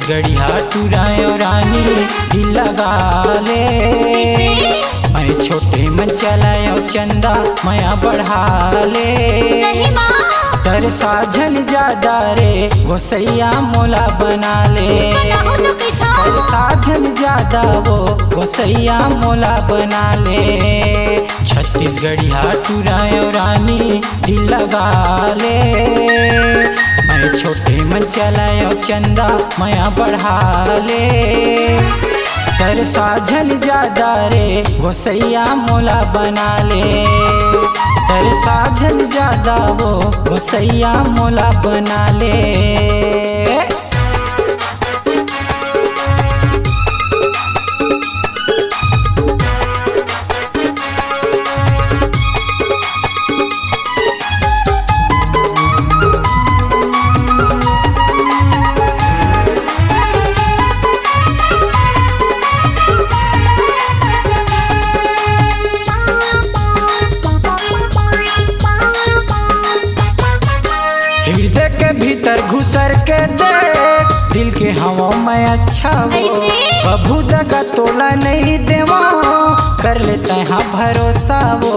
छत्तीसगढ़िया टुराए और रानी दिल लगा ले। मैं छोटे मन चलाए और चंदा माया बढ़ा ले। तर साझन ज्यादा रे गोसैया मोला बना ले। तर साझन ज्यादा वो गोसैया मोला बना ले। छत्तीसगढ़िया टुराए और रानी दिल लगा ले। मैं छोटे मन चलाए और चंदा माया बढ़ा ले। तर साझन ज्यादा रे गोसैया मोला बना ले। तर साझन ज्यादा वो गोसैया मोला बना ले। हृदय के भीतर घुसर के देख दिल के हवा में अच्छा वो। बबू दगा तोला नहीं देवा कर लेते हैं भरोसा वो।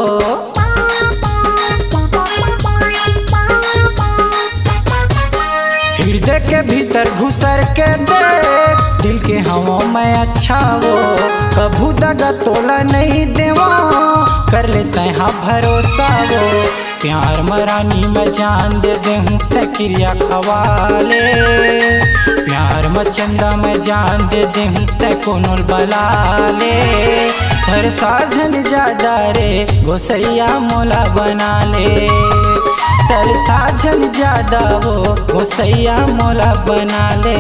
हृदय के भीतर घुसर के देख दिल के हवा में अच्छा वो। कभू दगा तोला नहीं देवा कर लेते हैं भरोसा वो। प्यार मरानी में जान दे दे हूँ तकिरिया खवाले। प्यार में चंदा में जान दे दे हूँ ते कोनोल बला ले। हर साझन ज्यादा रे गोसैया मोला बना ले। तर साझन ज्यादा वो गोसैया मोला बना ले।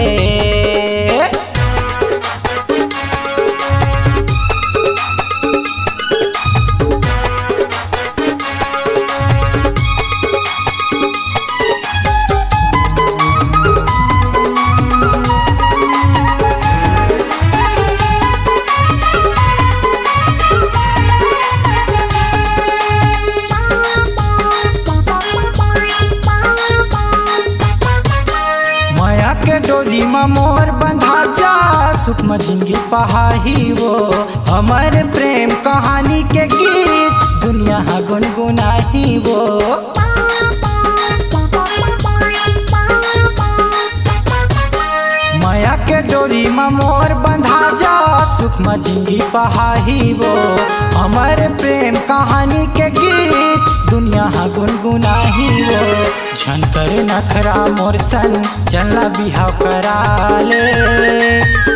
के डोरी में मोर बंधा जा सुख में जिंदगी पहाही वो। हमारे प्रेम कहानी के गीत दुनिया गुनगुनाही वो। माया के डोरी में मोर बंधा जा सुख में जिंदगी पहाही वो। हमारे प्रेम कहानी के गीत दुनिया गुनगुनाही वो। झनकर नखरा मोर सन चलना बिहाव करा ले।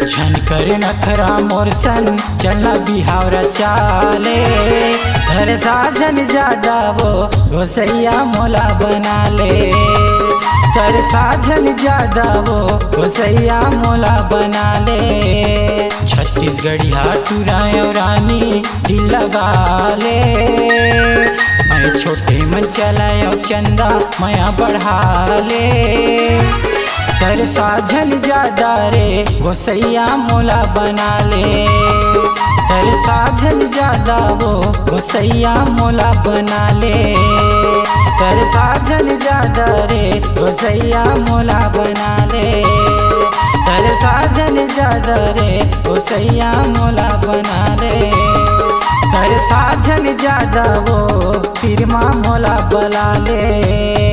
झनकर नखरा मोर सन चलना बिहाव रचा ले। हर साझन ज्यादा वो गोसैया मोला बना ले। तर साझन ज्यादा वो गोसैया मोला बना ले। छत्तीसगढ़िया टुराए और रानी दिल लगा ले। मैं छोटे मन चलाए और चंदा माया बढ़ा ले। तर साझन ज्यादा रे गोसैया मोला बना ले। तर साझन ज्यादा वो गोसैया मोला बना ले। तर साझन ज्यादा रे गोसैया मोला बना ले। तर साझन ज्यादा रे गोसैया मोला बना ले। तर साझन ज्यादा वो फिर माँ मोला बला ले।